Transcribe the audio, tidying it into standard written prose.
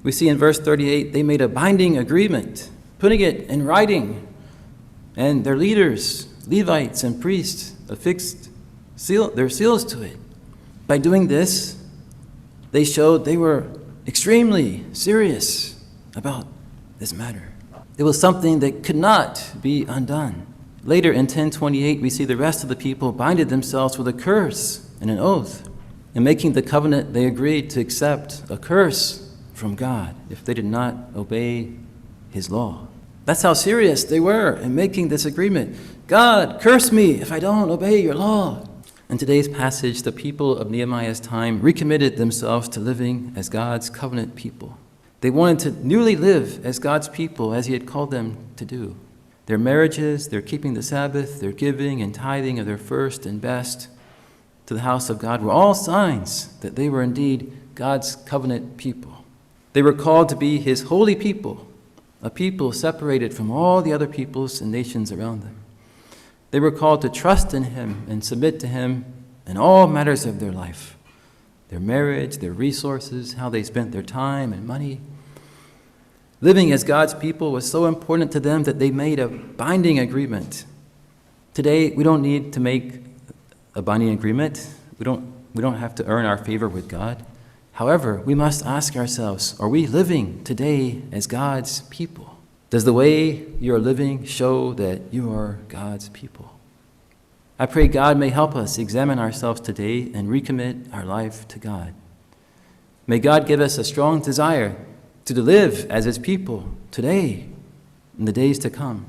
We see in verse 38, they made a binding agreement, putting it in writing, and their leaders, Levites and priests, affixed their seals to it. By doing this, they showed they were extremely serious about this matter. It was something that could not be undone. Later in 1028, we see the rest of the people binded themselves with a curse and an oath. In making the covenant, they agreed to accept a curse from God if they did not obey his law. That's how serious they were in making this agreement. God, curse me if I don't obey your law. In today's passage, the people of Nehemiah's time recommitted themselves to living as God's covenant people. They wanted to newly live as God's people, as he had called them to do. Their marriages, their keeping the Sabbath, their giving and tithing of their first and best to the house of God were all signs that they were indeed God's covenant people. They were called to be his holy people, a people separated from all the other peoples and nations around them. They were called to trust in him and submit to him in all matters of their life, their marriage, their resources, how they spent their time and money. Living as God's people was so important to them that they made a binding agreement. Today, we don't need to make a binding agreement. We don't have to earn our favor with God. However, we must ask ourselves, are we living today as God's people? Does the way you are living show that you are God's people? I pray God may help us examine ourselves today and recommit our life to God. May God give us a strong desire to live as his people today and the days to come.